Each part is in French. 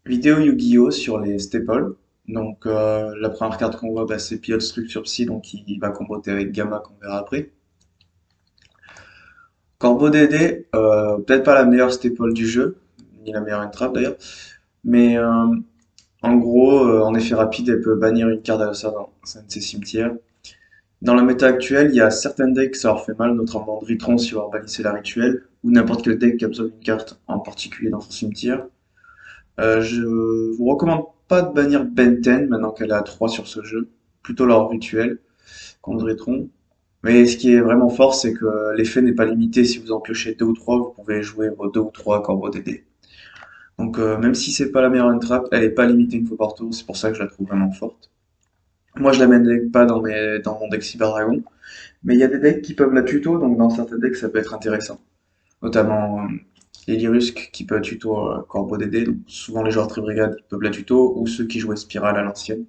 Vidéo Yu-Gi-Oh! Sur les staples. Donc, la première carte qu'on voit, bah, c'est Piotr Structure Psy, donc il va comboter avec Gamma qu'on verra après. Corbeau DD, peut-être pas la meilleure staple du jeu, ni la meilleure entrave d'ailleurs, mais en gros, en effet rapide, elle peut bannir une carte adversaire dans un de ses cimetières. Dans la méta actuelle, il y a certains decks que ça leur fait mal, notamment Dritron si vous leur bannissez la rituelle, ou n'importe quel deck qui a besoin d'une carte en particulier dans son cimetière. Je vous recommande pas de bannir Benten maintenant qu'elle est à 3 sur ce jeu, plutôt leur rituel contre Dritron. Mais ce qui est vraiment fort, c'est que l'effet n'est pas limité. Si vous en piochez 2 ou 3, vous pouvez jouer vos 2 ou 3 combos DD. Donc même si c'est pas la meilleure entrap, elle est pas limitée une fois par tour, c'est pour ça que je la trouve vraiment forte. Moi je la mène pas dans mon deck Cyber Dragon, mais il y a des decks qui peuvent la tuto, donc dans certains decks ça peut être intéressant. Notamment Elirusk qui peut tuto Corbeau DD, donc souvent les joueurs Tribrigade peuvent la tuto, ou ceux qui jouaient Spirale à l'ancienne.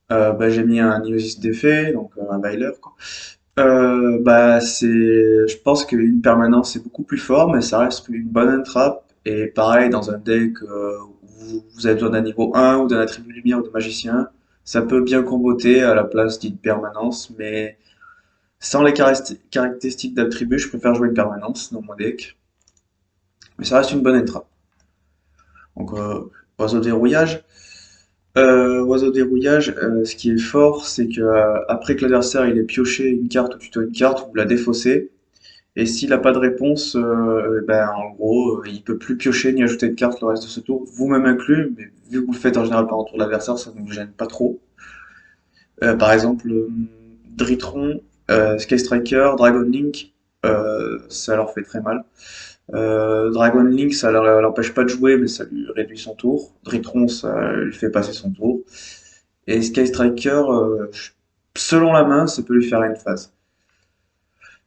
Bah, j'ai mis un Neosis d'effet, donc un Bailer, quoi. Bah, je pense qu'une permanence est beaucoup plus fort, mais ça reste une bonne entrap. Et pareil, dans un deck où vous avez besoin d'un niveau 1 ou d'un attribut lumière ou de magicien, ça peut bien comboter à la place d'une permanence, mais sans les caractéristiques d'attribut, je préfère jouer une permanence dans mon deck. Mais ça reste une bonne entrap. Donc, oiseau dérouillage. Oiseau dérouillage, ce qui est fort, c'est que après que l'adversaire il ait pioché une carte ou tuto une carte, vous la défaussez. Et s'il n'a pas de réponse, ben, en gros, il peut plus piocher ni ajouter de carte le reste de ce tour, vous-même inclus, mais vu que vous le faites en général par un tour de l'adversaire, ça ne vous gêne pas trop. Par exemple, Dritron, Sky Striker, Dragon Link, ça leur fait très mal. Dragon Link, ça l'empêche pas de jouer, mais ça lui réduit son tour. Dritron, ça lui fait passer son tour. Et Sky Striker, selon la main, ça peut lui faire une phase.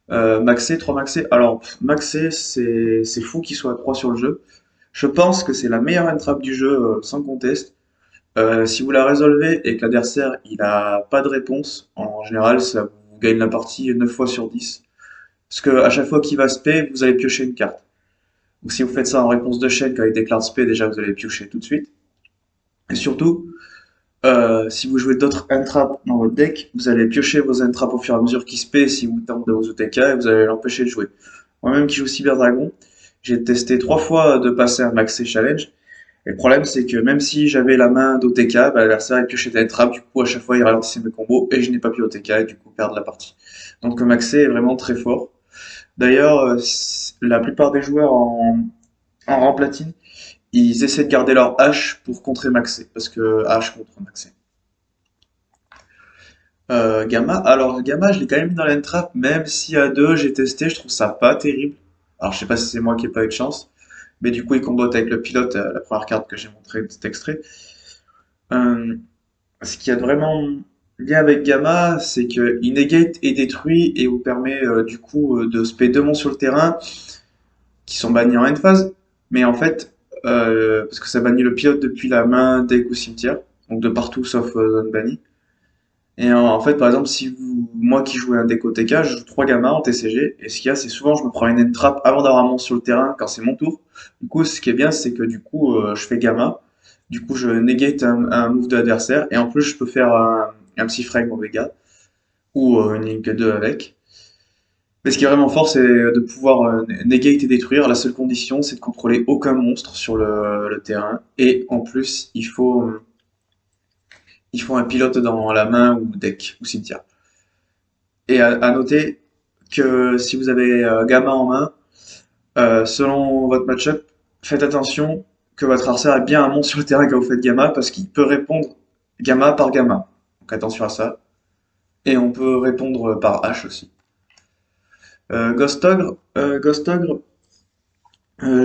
Maxé, 3 Maxé. Alors, Maxé, c'est fou qu'il soit à 3 sur le jeu. Je pense que c'est la meilleure entrap du jeu, sans conteste. Si vous la résolvez et que l'adversaire il a pas de réponse, en général, ça vous gagne la partie 9 fois sur 10. Parce que à chaque fois qu'il va spé, vous allez piocher une carte. Donc si vous faites ça en réponse de chaîne quand il déclare spé, déjà vous allez piocher tout de suite. Et surtout, si vous jouez d'autres entraps dans votre deck, vous allez piocher vos entraps au fur et à mesure qu'ils spé si vous tentez de vos OTK et vous allez l'empêcher de jouer. Moi-même qui joue Cyber Dragon, j'ai testé 3 fois de passer un Maxé Challenge. Et le problème, c'est que même si j'avais la main d'OTK, bah, l'adversaire il piochait des trappes, du coup à chaque fois il ralentissait mes combos et je n'ai pas pu OTK et du coup perdre la partie. Donc Maxé est vraiment très fort. D'ailleurs, la plupart des joueurs en rang platine, ils essaient de garder leur H pour contrer Maxé, parce que H contre Maxé. Gamma, alors Gamma, je l'ai quand même mis dans l'entrap, même si à 2 j'ai testé, je trouve ça pas terrible. Alors je sais pas si c'est moi qui ai pas eu de chance, mais du coup il combote avec le pilote, la première carte que j'ai montré de cet extrait. Euh, Ce qu'il y a de vraiment bien avec Gamma, c'est qu'il negate et détruit et vous permet du coup de spé 2 monstres sur le terrain qui sont bannis en end phase, mais en fait, parce que ça bannit le pilote depuis la main, deck ou cimetière, donc de partout sauf zone bannie. Et en fait, par exemple, si moi qui jouais un deck OTK, je joue 3 gammas en TCG, et ce qu'il y a, c'est souvent je me prends une end trap avant d'avoir un monstre sur le terrain quand c'est mon tour. Du coup, ce qui est bien, c'est que du coup, je fais gamma, du coup, je negate un move de l'adversaire, et en plus, je peux faire un petit frame au Vega, ou une Link 2 avec. Mais ce qui est vraiment fort, c'est de pouvoir negate et détruire. La seule condition, c'est de contrôler aucun monstre sur le terrain, et en plus, il faut un pilote dans la main ou deck ou cimetière. Et à noter que si vous avez Gamma en main, selon votre match-up, faites attention que votre adversaire ait bien un monstre sur le terrain quand vous faites Gamma, parce qu'il peut répondre Gamma par Gamma. Donc attention à ça. Et on peut répondre par H aussi. Ghost Ogre, euh,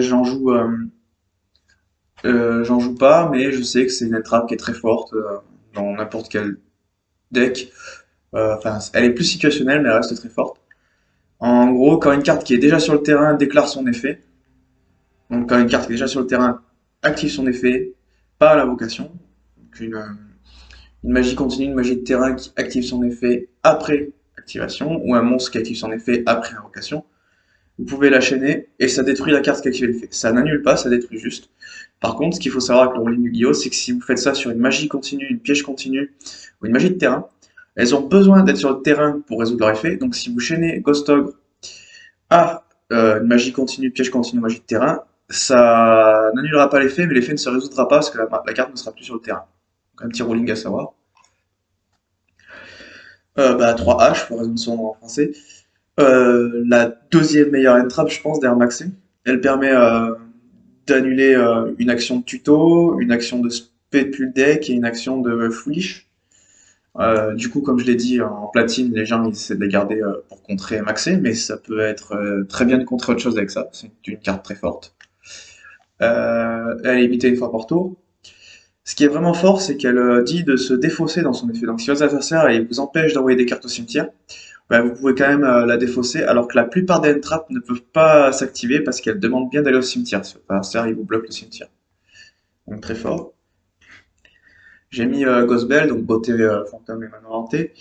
j'en joue, euh, j'en joue pas, mais je sais que c'est une entrap qui est très forte dans n'importe quel deck. Enfin, elle est plus situationnelle, mais elle reste très forte. En gros, quand une carte qui est déjà sur le terrain déclare son effet, donc quand une carte qui est déjà sur le terrain active son effet, pas l'invocation, donc une magie continue, une magie de terrain qui active son effet après activation, ou un monstre qui active son effet après invocation, vous pouvez la chaîner et ça détruit la carte qui active l'effet. Ça n'annule pas, ça détruit juste. Par contre, ce qu'il faut savoir avec le rolling Yu-Gi-Oh, c'est que si vous faites ça sur une magie continue, une piège continue ou une magie de terrain, elles ont besoin d'être sur le terrain pour résoudre leur effet. Donc si vous chaînez Ghost Ogre à une magie continue, piège continu, magie de terrain, ça n'annulera pas l'effet, mais l'effet ne se résoudra pas parce que la carte ne sera plus sur le terrain. Donc un petit rolling à savoir. 3H, pour raison de son nom en français. La deuxième meilleure entrap, je pense, derrière Maxé. Elle permet d'annuler une action de tuto, une action de spé depuis le deck et une action de foolish. Du coup, comme je l'ai dit, en platine, les gens ils essaient de les garder pour contrer Maxé, mais ça peut être très bien de contrer autre chose avec ça. C'est une carte très forte. Elle est limitée une fois par tour. Ce qui est vraiment fort, c'est qu'elle dit de se défausser dans son effet. Donc si votre adversaire il vous empêche d'envoyer des cartes au cimetière, bah, vous pouvez quand même la défausser, alors que la plupart des entraps ne peuvent pas s'activer parce qu'elles demandent bien d'aller au cimetière. Si votre adversaire il vous bloque le cimetière. Donc très fort. J'ai mis Ghost Bell, donc beauté fantôme et manoir hanté.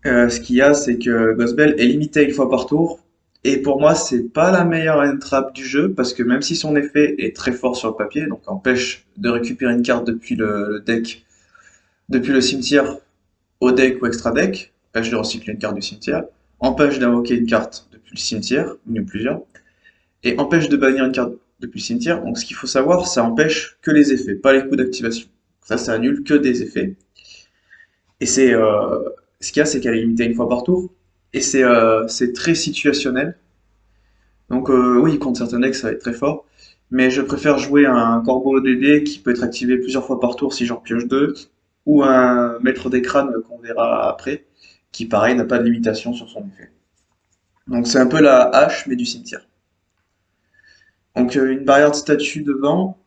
Ce qu'il y a, c'est que Ghost Bell est limité une fois par tour. Et pour moi, c'est pas la meilleure entrap du jeu, parce que même si son effet est très fort sur le papier, donc empêche de récupérer une carte depuis le deck, depuis le cimetière au deck ou extra deck, empêche de recycler une carte du cimetière, empêche d'invoquer une carte depuis le cimetière, une ou plusieurs, et empêche de bannir une carte depuis le cimetière. Donc ce qu'il faut savoir, ça empêche que les effets, pas les coups d'activation. Ça annule que des effets. Et ce qu'il y a, c'est qu'elle est limitée une fois par tour. Et c'est très situationnel. Donc oui, contre certains decks, ça va être très fort. Mais je préfère jouer un Corbeau DD qui peut être activé plusieurs fois par tour si j'en pioche deux, ou un Maître des crânes qu'on verra après, qui pareil n'a pas de limitation sur son effet. Donc c'est un peu la hache mais du cimetière. Donc une barrière de statut devant,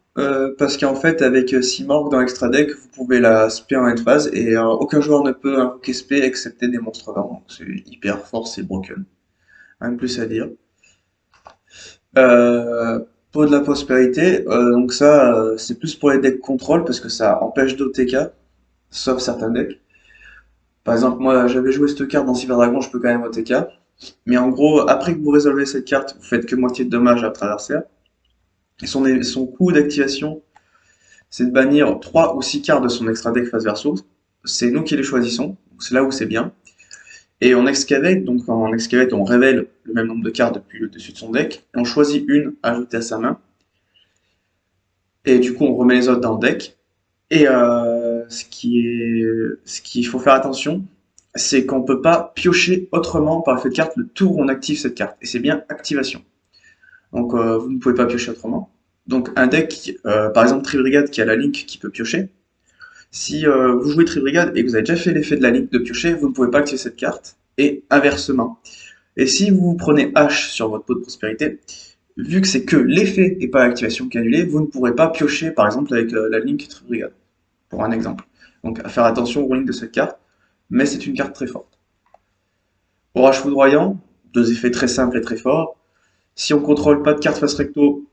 parce qu'en fait avec Simorgh dans l'extra deck, vous pouvez la spé en end phase et aucun joueur ne peut invoquer spé excepté des monstres avant. Donc c'est hyper fort, c'est broken. Rien de plus à dire. Euh, Pot de la prospérité, donc ça c'est plus pour les decks contrôle parce que ça empêche d'OTK, sauf certains decks. Par exemple moi j'avais joué cette carte dans Cyber Dragon, je peux quand même OTK. Mais en gros, après que vous résolvez cette carte, vous faites que moitié de dommages à votre adversaire. Et son coût d'activation, c'est de bannir 3 ou 6 cartes de son extra deck face verso. C'est nous qui les choisissons, c'est là où c'est bien. Et en excavate, donc en excavate, on révèle le même nombre de cartes depuis le dessus de son deck, et on choisit une ajoutée à sa main, et du coup on remet les autres dans le deck. Et ce qu'il faut faire attention, c'est qu'on peut pas piocher autrement par effet de carte le tour où on active cette carte, et c'est bien activation. Donc vous ne pouvez pas piocher autrement. Donc un deck, par exemple Tribrigade qui a la link qui peut piocher, si vous jouez Tribrigade et que vous avez déjà fait l'effet de la link de piocher, vous ne pouvez pas activer cette carte, et inversement. Et si vous prenez H sur votre pot de prospérité, vu que c'est que l'effet et pas l'activation qui est annulée, vous ne pourrez pas piocher par exemple avec la link Tribrigade, pour un exemple. Donc à faire attention au rolling de cette carte, mais c'est une carte très forte. Orage foudroyant, deux effets très simples et très forts. Si on contrôle pas de carte face recto,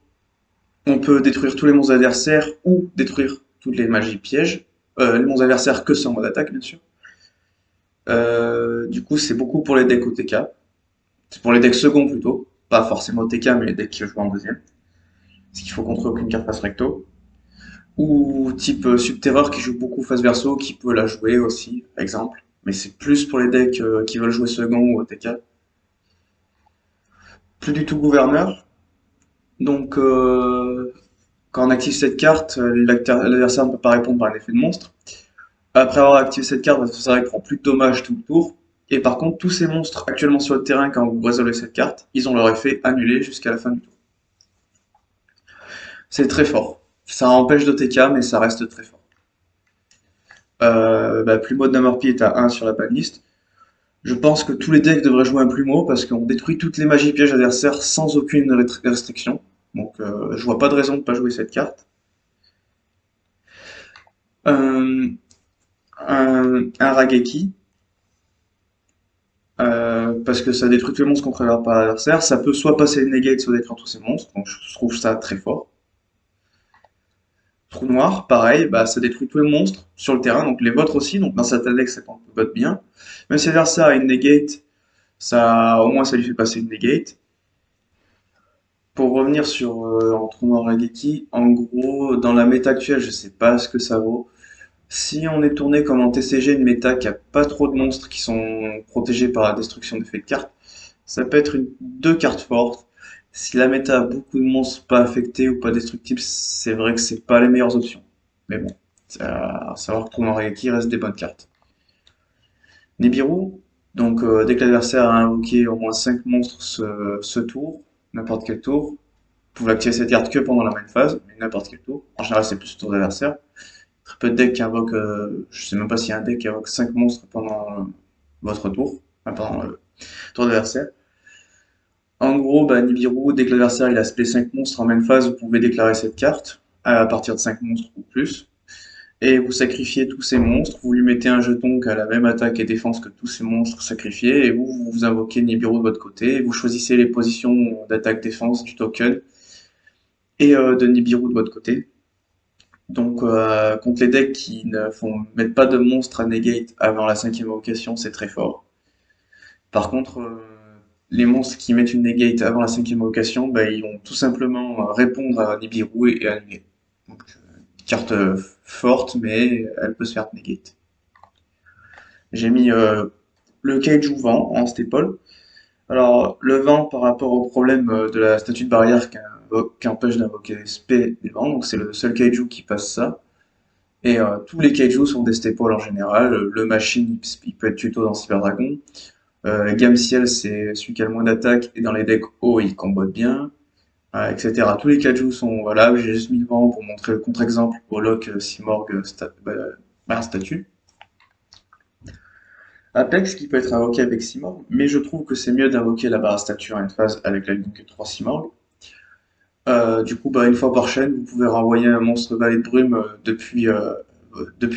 on peut détruire tous les monstres adversaires ou détruire toutes les magies pièges. Les monstres adversaires que sans mode attaque, bien sûr. Du coup, c'est beaucoup pour les decks OTK. C'est pour les decks seconds plutôt. Pas forcément OTK, mais les decks qui jouent en deuxième. Parce qu'il faut contrer aucune carte face recto. Ou type Subterror qui joue beaucoup face verso, qui peut la jouer aussi, par exemple. Mais c'est plus pour les decks qui veulent jouer second ou OTK. Plus du tout gouverneur. Donc, quand on active cette carte, l'adversaire ne peut pas répondre par un effet de monstre. Après avoir activé cette carte, votre adversaire prend plus de dommages tout le tour. Et par contre, tous ces monstres actuellement sur le terrain, quand vous résolvez cette carte, ils ont leur effet annulé jusqu'à la fin du tour. C'est très fort. Ça empêche d'OTK, mais ça reste très fort. Plumeau de Namorpi est à 1 sur la banlist. Je pense que tous les decks devraient jouer un Plumeau parce qu'on détruit toutes les magies pièges adversaires sans aucune restriction. Donc je vois pas de raison de ne pas jouer cette carte. Euh, un Rageki, parce que ça détruit tous les monstres contrôlés par l'adversaire. Ça peut soit passer le negate, soit détruire tous ces monstres, donc je trouve ça très fort. Trou noir, pareil, bah, ça détruit tous les monstres sur le terrain, donc les vôtres aussi, donc dans certains decks ça compte vote bien. Même si l'adversaire a une negate, Ça, au moins, ça lui fait passer une negate. Pour revenir sur Entromore Rageki, en gros, dans la méta actuelle, je sais pas ce que ça vaut. Si on est tourné comme en TCG, une méta qui a pas trop de monstres qui sont protégés par la destruction d'effets de cartes, ça peut être deux cartes fortes. Si la méta a beaucoup de monstres pas affectés ou pas destructibles, c'est vrai que c'est pas les meilleures options. Mais bon, à savoir que Rageki reste des bonnes cartes. Nibiru, donc dès que l'adversaire a invoqué au moins 5 monstres ce tour, n'importe quel tour, vous pouvez activer cette carte que pendant la main phase, mais n'importe quel tour. En général, c'est plus le tour d'adversaire. Très peu de decks qui invoquent, je sais même pas s'il y a un deck qui invoque 5 monstres pendant votre tour, enfin, pendant le tour d'adversaire. En gros, bah, Nibiru, dès que l'adversaire il a spé 5 monstres en main phase, vous pouvez déclarer cette carte à partir de 5 monstres ou plus. Et vous sacrifiez tous ces monstres, vous lui mettez un jeton qui a la même attaque et défense que tous ces monstres sacrifiés, et vous invoquez Nibiru de votre côté, et vous choisissez les positions d'attaque-défense du token et de Nibiru de votre côté. Donc contre les decks qui ne mettent pas de monstres à negate avant la cinquième invocation, c'est très fort. Par contre, les monstres qui mettent une negate avant la cinquième invocation, bah, ils vont tout simplement répondre à Nibiru et annuler. Donc, carte forte, mais elle peut se faire negate. J'ai mis le Kaiju Vent en staple. Alors, le vent par rapport au problème de la statue de barrière qui empêche d'invoquer SP des vents, donc c'est le seul Kaiju qui passe ça. Et tous les Kaiju sont des staples en général. Le Machine, il peut être tuto dans Cyber Dragon. Game Ciel, c'est celui qui a le moins d'attaque, et dans les decks hauts, il combote bien, etc. Tous les Kaiju sont valables. J'ai juste mis le vent pour montrer le contre-exemple au lock Simorgh statue. Apex qui peut être invoqué avec Simorgh, mais je trouve que c'est mieux d'invoquer la barre statue en phase avec la ligne 3 Simorgh. Du coup, bah, une fois par chaîne, vous pouvez renvoyer un monstre valet de brume depuis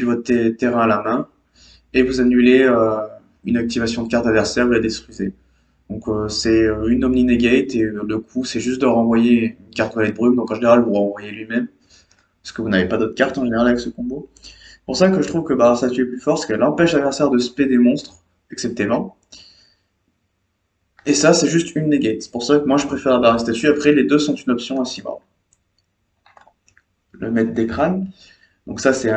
votre terrain à la main, et vous annulez une activation de carte adversaire, vous la détruisez. Donc c'est une Omni Negate, et le coup c'est juste de renvoyer une carte valet de brume, donc en général vous renvoyez lui-même, parce que vous n'avez pas d'autres cartes en général avec ce combo. C'est pour ça que je trouve que barre statue est plus fort, parce qu'elle empêche l'adversaire de spé des monstres, excepté 20. Et ça, c'est juste une negate. C'est pour ça que moi je préfère la barre statue. Après, les deux sont une option à 6 morts. Le maître des crânes. Donc ça, c'est,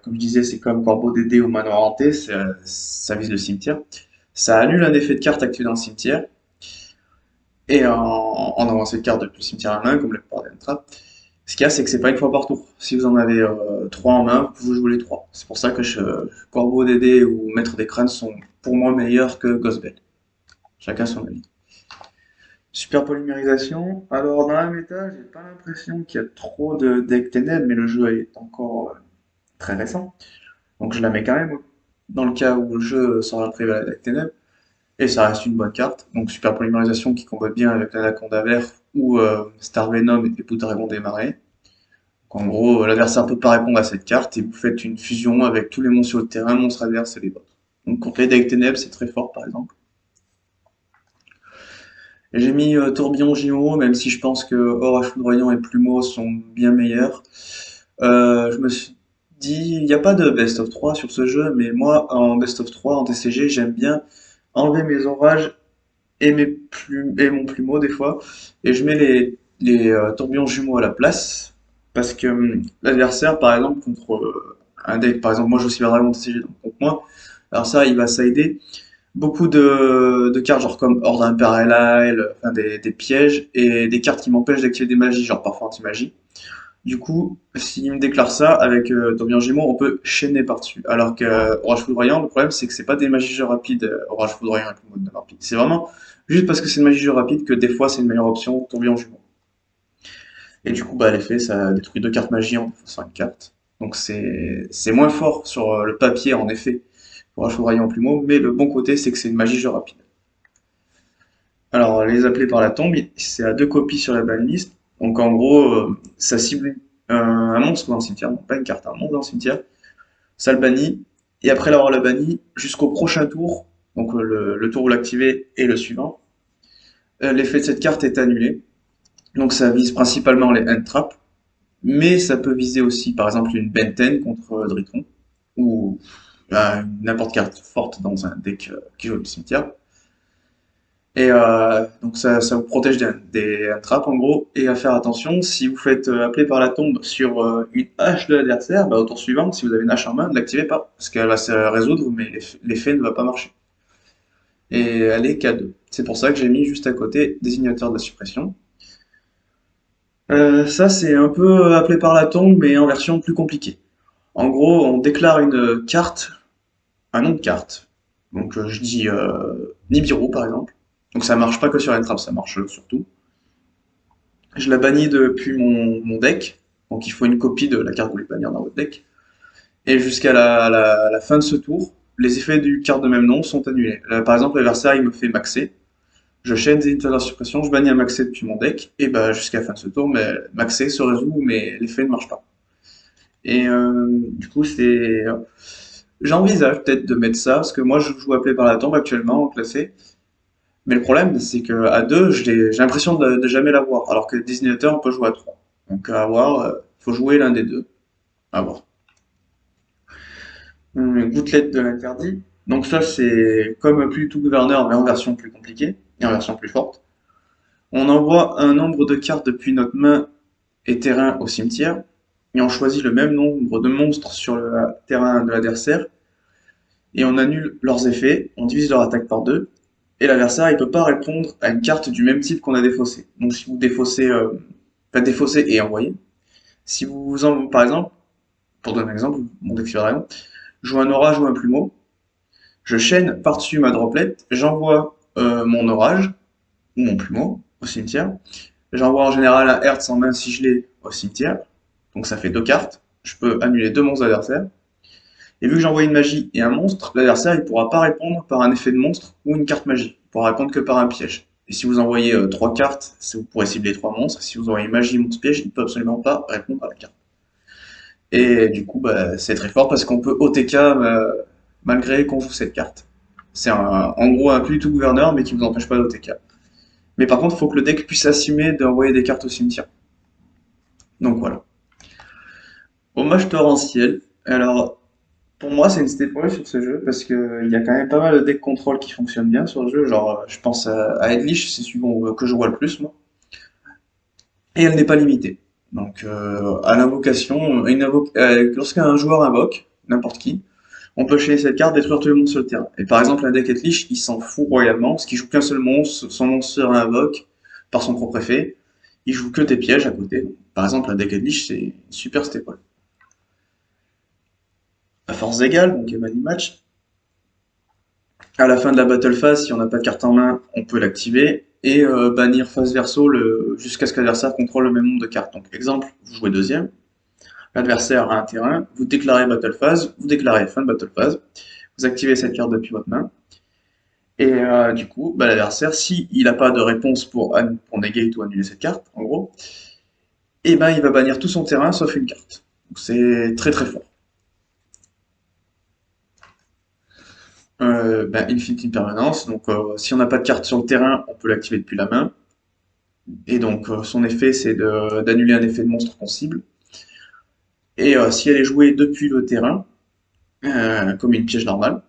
comme je disais, c'est comme Corbeau DD ou Manoir Hanté, ça vise le cimetière. Ça annule un effet de carte activé dans le cimetière. Et en avancée de carte depuis le cimetière à la main, comme la plupart des trappes. Ce qu'il y a, c'est que c'est pas une fois par tour. Si vous en avez 3 en main, vous pouvez jouer les 3. C'est pour ça que Corbeau DD ou Maître des crânes sont pour moi meilleurs que Ghostbell. Chacun son avis. Super polymérisation. Alors, dans la méta, j'ai pas l'impression qu'il y a trop de decks ténèbres, mais le jeu est encore très récent. Donc, je la mets quand même dans le cas où le jeu sera privé à la deck ténèbres. Et ça reste une bonne carte. Donc, super polymérisation qui combat bien avec l'Anaconda vert ou Star Venom et Bout Dragon des Marais. Donc, en gros, l'adversaire ne peut pas répondre à cette carte et vous faites une fusion avec tous les monstres sur le terrain, monstres adverses et les vôtres. Donc, contre les decks ténèbres, c'est très fort par exemple. J'ai mis Tourbillon JO, même si je pense que Orage Foudroyant et Plumeau sont bien meilleurs. Je me suis dit, il n'y a pas de Best of 3 sur ce jeu, mais moi, en Best of 3, en TCG, j'aime bien enlever mes orages et, et mon plumeau des fois, et je mets les tourbillons jumeaux à la place, parce que l'adversaire, par exemple, contre un deck, par exemple, moi je joue Cyber Dragon TCG, donc contre moi, alors ça, il va sider beaucoup de cartes genre comme Ordre Impérial, enfin des pièges et des cartes qui m'empêchent d'activer des magies, genre parfois anti-magie. Du coup, s'il me déclare ça avec Tourbillon Gémeaux, on peut chaîner par-dessus. Alors que Orage Foudroyant, le problème c'est que c'est pas des magies jeux rapides, Orage Foudroyant avec le mode de rapide. C'est vraiment juste parce que c'est une magie jeu rapide que des fois c'est une meilleure option, Tourbillon Jumeaux. Et du coup, bah, l'effet, ça détruit deux cartes magie en défaussant une carte. Donc c'est moins fort sur le papier en effet, Orage Foudroyant en plumeau, mais le bon côté c'est que c'est une magie jeu rapide. Alors, les appeler par la tombe, c'est à deux copies sur la banlist. Donc, en gros, ça cible un monstre dans le cimetière, donc pas une carte, un monstre dans le cimetière. Ça le bannit. Et après l'avoir le banni, jusqu'au prochain tour, donc le tour où l'activer et le suivant, l'effet de cette carte est annulé. Donc, ça vise principalement les end traps, mais ça peut viser aussi, par exemple, une Benten contre Dritron, ou n'importe quelle carte forte dans un deck qui joue le cimetière. Et donc ça vous protège des trappes en gros. Et à faire attention, si vous faites appeler par la tombe sur une hache de l'adversaire, bah, au tour suivant, si vous avez une hache en main, ne l'activez pas. Parce qu'elle va se résoudre, mais l'effet ne va pas marcher. Et elle est K2. C'est pour ça que j'ai mis juste à côté désignateur de la suppression. Ça c'est un peu appelé par la tombe, mais en version plus compliquée. En gros, on déclare une carte, un nom de carte. Donc je dis Nibiru par exemple. Donc ça marche pas que sur Entrap, ça marche sur tout. Je la bannis depuis mon deck. Donc il faut une copie de la carte que vous voulez bannir dans votre deck. Et jusqu'à la fin de ce tour, les effets du carte de même nom sont annulés. Par exemple, l'adversaire il me fait maxer. Je chaîne des de suppression, je bannis un maxé depuis mon deck, et bah jusqu'à la fin de ce tour, mais maxé se résout, mais l'effet ne marche pas. Et du coup, j'envisage peut-être de mettre ça, parce que moi je joue appelé par la tombe actuellement en classé. Mais le problème, c'est que à 2, j'ai l'impression de jamais l'avoir, alors que désignateur, on peut jouer à 3. Donc à voir, faut jouer l'un des deux. À voir. Gouttelette de l'interdit. Donc ça, c'est comme plus tout gouverneur, mais en version plus compliquée, et en version plus forte. On envoie un nombre de cartes depuis notre main et terrain au cimetière, et on choisit le même nombre de monstres sur le terrain de l'adversaire, et on annule leurs effets, on divise leur attaque par deux, et l'adversaire il peut pas répondre à une carte du même type qu'on a défaussé. Donc si vous défaussez, enfin défausser et envoyer, si vous en, par exemple, pour donner un exemple, mon deck Dragon, je joue un orage ou un plumeau, je chaîne par-dessus ma droplette, j'envoie mon orage ou mon plumeau au cimetière, j'envoie en général un Hertz en main si je l'ai au cimetière, donc ça fait deux cartes, je peux annuler deux monstres adversaires. Et vu que j'envoie une magie et un monstre, l'adversaire il pourra pas répondre par un effet de monstre ou une carte magie. Il pourra répondre que par un piège. Et si vous envoyez trois cartes, vous pourrez cibler trois monstres. Si vous envoyez magie, monstre, piège, il peut absolument pas répondre à la carte. Et du coup, bah, c'est très fort parce qu'on peut OTK malgré qu'on joue cette carte. C'est en gros un plus tout gouverneur, mais qui vous empêche pas d'OTK. Mais par contre, il faut que le deck puisse assumer d'envoyer des cartes au cimetière. Donc voilà. Hommage torrentiel. Alors, pour moi, c'est une step sur ce jeu parce que il y a quand même pas mal de deck control qui fonctionnent bien sur le jeu. Genre, je pense à Edlich, c'est celui que je vois le plus, moi. Et elle n'est pas limitée. Donc, à l'invocation, lorsqu'un joueur invoque, n'importe qui, on peut chez cette carte détruire tous les monstres sur le terrain. Et par exemple, un deck Edlich, il s'en fout royalement, parce qu'il joue qu'un seul monstre, son monstre sera invoque par son propre effet. Il joue que des pièges à côté. Donc, par exemple, un deck Edlich, c'est une super step. À force égale, donc il y a Money Match. À la fin de la battle phase, si on n'a pas de carte en main, on peut l'activer et bannir face verso jusqu'à ce que l'adversaire contrôle le même nombre de cartes. Donc exemple, vous jouez deuxième, l'adversaire a un terrain, vous déclarez battle phase, vous déclarez fin de battle phase, vous activez cette carte depuis votre main et du coup, bah, l'adversaire, si il n'a pas de réponse pour negate ou annuler cette carte, en gros, et ben il va bannir tout son terrain sauf une carte. Donc c'est très très fort. Infinite Impermanence, donc si on n'a pas de carte sur le terrain, on peut l'activer depuis la main. Et donc son effet c'est d'annuler un effet de monstre qu'on cible. Et si elle est jouée depuis le terrain, comme une piège normale,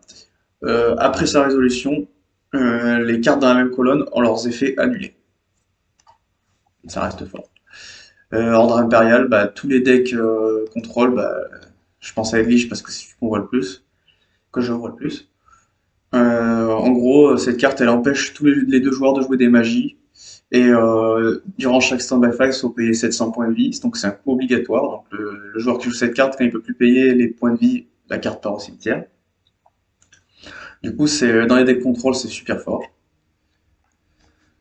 après sa résolution, les cartes dans la même colonne ont leurs effets annulés. Ça reste fort. Ordre impérial, bah, tous les decks contrôle, bah, je pense à Edwige parce que c'est celui qu'on voit le plus, que je vois le plus. En gros, cette carte elle empêche tous les deux joueurs de jouer des magies. Et durant chaque stand-by phase, il faut payer 700 points de vie, donc c'est un coût obligatoire. Donc le joueur qui joue cette carte, quand il peut plus payer les points de vie, la carte part au cimetière. Du coup, c'est dans les decks contrôle, c'est super fort.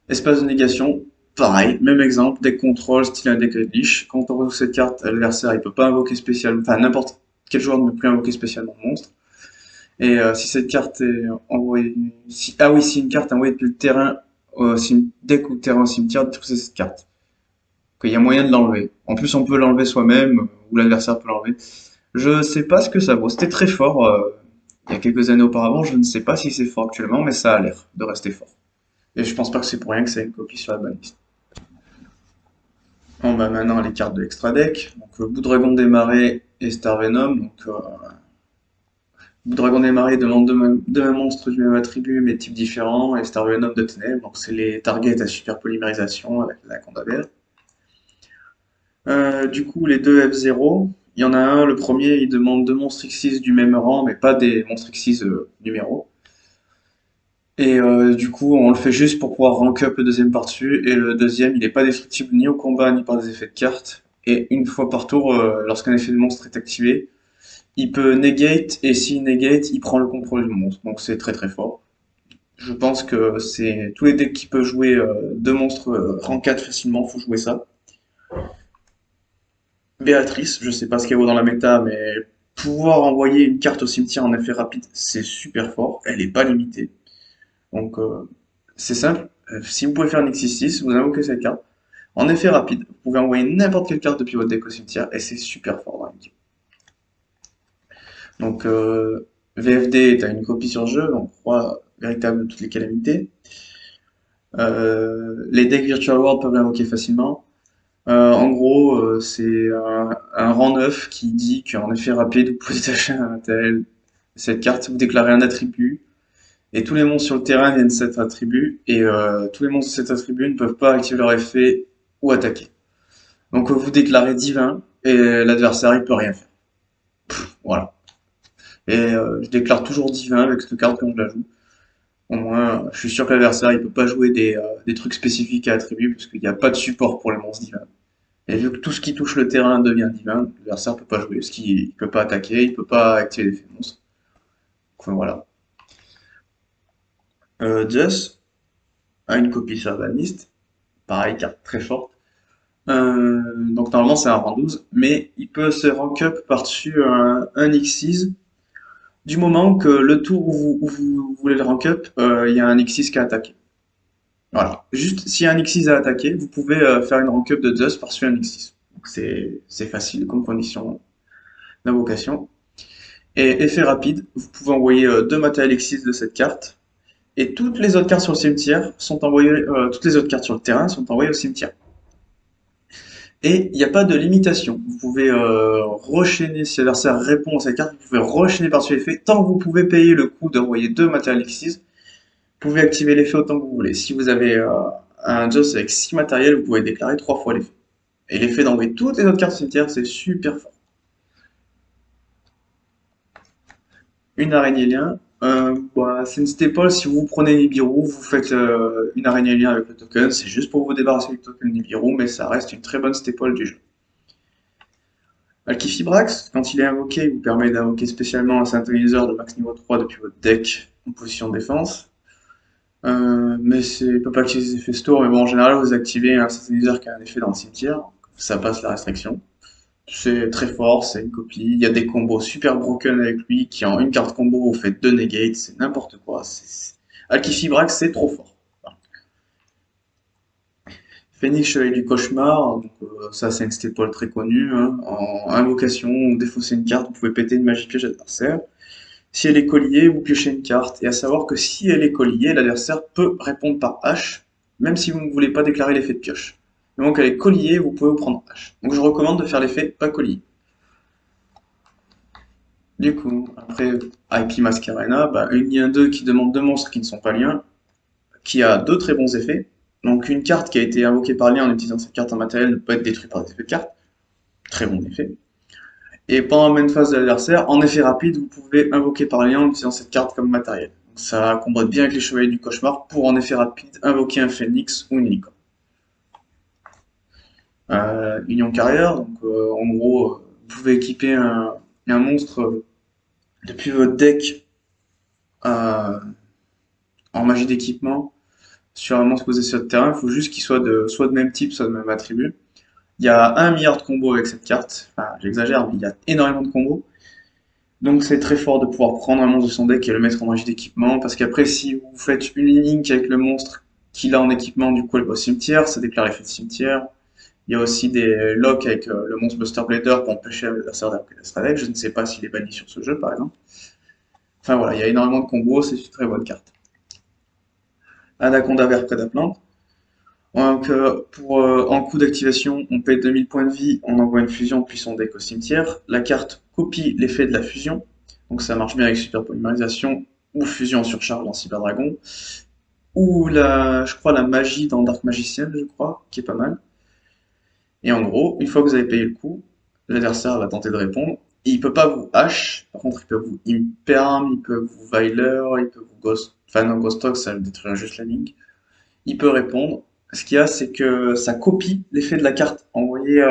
Espace de négation, pareil, même exemple, deck contrôle, style un deck Unleash. Quand on rejoue cette carte, l'adversaire il peut pas invoquer spécialement, enfin n'importe quel joueur ne peut plus invoquer spécialement le monstre. Et si cette carte est envoyée, ah oui, si une carte est envoyée depuis le terrain, deck ou terrain au cimetière, détruisez cette carte. Qu'il y a moyen de l'enlever. En plus, on peut l'enlever soi-même, ou l'adversaire peut l'enlever. Je sais pas ce que ça vaut. C'était très fort il y a quelques années auparavant. Je ne sais pas si c'est fort actuellement, mais ça a l'air de rester fort. Et je pense pas que c'est pour rien que c'est une copie sur la banlist. On va maintenant les cartes de l'extra deck. Donc Boudragon des marais et Star Venom. Donc Dragon des Marées demande deux mêmes monstres du même attribut mais type différent, et Star Venom de Ténèbres, donc c'est les targets à super polymérisation avec l'Anaconda vert. Du coup, les deux F0, il y en a un, le premier, il demande deux monstres X6 du même rang, mais pas des monstres X6 numéros. Et du coup, on le fait juste pour pouvoir rank up le deuxième par-dessus, et le deuxième, il n'est pas destructible ni au combat ni par des effets de carte. Et une fois par tour, lorsqu'un effet de monstre est activé, il peut negate, et s'il negate, il prend le contrôle du monstre. Donc c'est très très fort. Je pense que c'est tous les decks qui peuvent jouer deux monstres rank 4 facilement, faut jouer ça. Béatrice, je sais pas ce qu'elle vaut dans la méta, mais pouvoir envoyer une carte au cimetière en effet rapide, c'est super fort. Elle est pas limitée. Donc c'est simple. Si vous pouvez faire un X6, vous invoquez cette carte. En effet rapide, vous pouvez envoyer n'importe quelle carte depuis votre deck au cimetière et c'est super fort dans la game. Donc VFD est à une copie sur jeu, donc roi véritable de toutes les calamités. Les decks Virtual World peuvent l'invoquer facilement. En gros, c'est un rang 9 qui dit qu'en effet rapide, vous pouvez détacher un tel. Cette carte, vous déclarez un attribut, et tous les monstres sur le terrain viennent de cet attribut, et tous les monstres de cet attribut ne peuvent pas activer leur effet ou attaquer. Donc vous déclarez divin, et l'adversaire il peut rien faire. Voilà. Et je déclare toujours divin avec cette carte quand je la joue. Au moins, je suis sûr que l'adversaire il peut pas jouer des trucs spécifiques à attributs, parce qu'il n'y a pas de support pour les monstres divins. Et vu que tout ce qui touche le terrain devient divin, l'adversaire peut pas jouer, parce qu'il peut pas attaquer, il peut pas activer l'effet monstre. Enfin voilà. Zeus a une copie sur Albaniste, pareil, carte très forte. Donc normalement c'est un rang 12, mais il peut se rank up par-dessus un X6 du moment que le tour où vous voulez le rank up, il y a un X6 qui a attaqué. Voilà. Juste s'il y a un X6 à attaquer, vous pouvez faire une rank up de Zeus par-dessus un X6. Donc c'est facile comme condition d'invocation. Et effet rapide, vous pouvez envoyer deux matériels X6 de cette carte, et toutes les autres cartes sur le cimetière sont envoyées, toutes les autres cartes sur le terrain sont envoyées au cimetière. Et il n'y a pas de limitation. Vous pouvez rechaîner, si l'adversaire répond à cette carte, vous pouvez rechaîner par-dessus l'effet. Tant que vous pouvez payer le coût d'envoyer deux matériels X6, vous pouvez activer l'effet autant que vous voulez. Si vous avez un Joss avec 6 matériels, vous pouvez déclarer 3 fois l'effet. Et l'effet d'envoyer toutes les autres cartes cimetière, c'est super fort. Une araignée lien. Bah, c'est une staple, si vous prenez Nibiru, vous faites une araignée lien avec le token, c'est juste pour vous débarrasser du token Nibiru, mais ça reste une très bonne staple du jeu. Alkifibrax, quand il est invoqué, il vous permet d'invoquer spécialement un synthétiseur de max niveau 3 depuis votre deck en position de défense. Mais il peut pas activer ses effets store, mais bon, en général, vous activez un synthétiseur qui a un effet dans le cimetière, ça passe la restriction. C'est très fort, c'est une copie. Il y a des combos super broken avec lui qui en une carte combo vous faites deux negates, c'est n'importe quoi. Alkifibrax, c'est trop fort. Voilà. Phoenix, Chevalier du Cauchemar, donc, ça c'est une staple très connue. Hein. En invocation, ou défausser une carte, vous pouvez péter une magie piège adversaire. Si elle est colliée, vous piochez une carte. Et à savoir que si elle est colliée, l'adversaire peut répondre par H, même si vous ne voulez pas déclarer l'effet de pioche. Donc elle est colliée, vous pouvez prendre H. Donc je recommande de faire l'effet pas collier. Du coup, après IP Masquerena, bah, une lien 2 qui demande deux monstres qui ne sont pas liens, qui a deux très bons effets. Donc une carte qui a été invoquée par lien en utilisant cette carte en matériel ne peut être détruite par des effets de carte. Très bon effet. Et pendant la main phase de l'adversaire, en effet rapide, vous pouvez invoquer par lien en utilisant cette carte comme matériel. Donc ça combat bien avec les chevaliers du cauchemar pour en effet rapide invoquer un phénix ou une licorne. Union carrière, donc en gros, vous pouvez équiper un monstre depuis votre deck en magie d'équipement sur un monstre posé sur le terrain. Il faut juste qu'il soit soit de même type, soit de même attribut. Il y a 1 milliard de combos avec cette carte. Enfin, j'exagère, mais il y a énormément de combos. Donc c'est très fort de pouvoir prendre un monstre de son deck et le mettre en magie d'équipement, parce qu'après si vous faites une link avec le monstre qu'il a en équipement, du coup elle va au cimetière, ça déclare l'effet de cimetière. Il y a aussi des locks avec le monstre Buster Blader pour empêcher l'adversaire d'appliquer la deck. Je ne sais pas s'il est banni sur ce jeu par exemple. Enfin voilà, il y a énormément de combos, c'est une très bonne carte. Anaconda vert Prédaplante. Donc, en coup d'activation, on paye 2000 points de vie, on envoie une fusion puis son deck au cimetière. La carte copie l'effet de la fusion. Donc ça marche bien avec Super Polymérisation ou Fusion en surcharge dans Cyber Dragon. Ou je crois la magie dans Dark Magician, je crois, qui est pas mal. Et en gros, une fois que vous avez payé le coup, l'adversaire va tenter de répondre. Il peut pas vous hache, par contre il peut vous imperm, il peut vous Veiler, il peut vous ghost, enfin non ghost talk, ça détruira juste la ligne. Il peut répondre. Ce qu'il y a, c'est que ça copie l'effet de la carte envoyée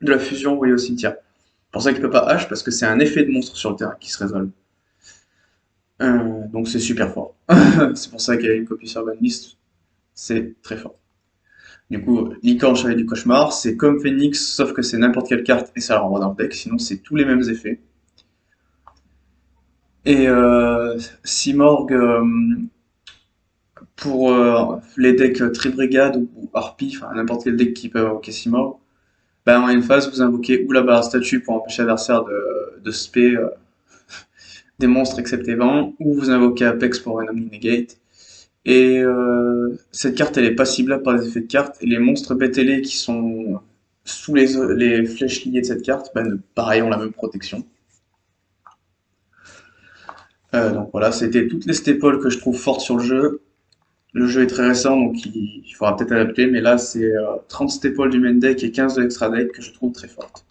de la fusion envoyée au cimetière. C'est pour ça qu'il peut pas hache, parce que c'est un effet de monstre sur le terrain qui se résolve. Donc c'est super fort. C'est pour ça qu'il y a une copie sur banlist, c'est très fort. Du coup, Licorne, Chevalier du Cauchemar, c'est comme Phoenix, sauf que c'est n'importe quelle carte et ça la renvoie dans le deck, sinon c'est tous les mêmes effets. Et Simorg, pour les decks Tribrigade ou Harpie, enfin n'importe quel deck qui peut invoquer Simorg, ben, en une phase, vous invoquez ou la barre statue pour empêcher l'adversaire de spé des monstres excepté vent, ou vous invoquez Apex pour un Omni Negate. Et cette carte, elle est pas ciblable par les effets de carte, et les monstres BTL qui sont sous les flèches liées de cette carte, ben, pareil, ont la même protection. Donc voilà, c'était toutes les staples que je trouve fortes sur le jeu. Le jeu est très récent, donc il faudra peut-être adapter, mais là, c'est 30 staples du main deck et 15 de l'extra deck que je trouve très fortes.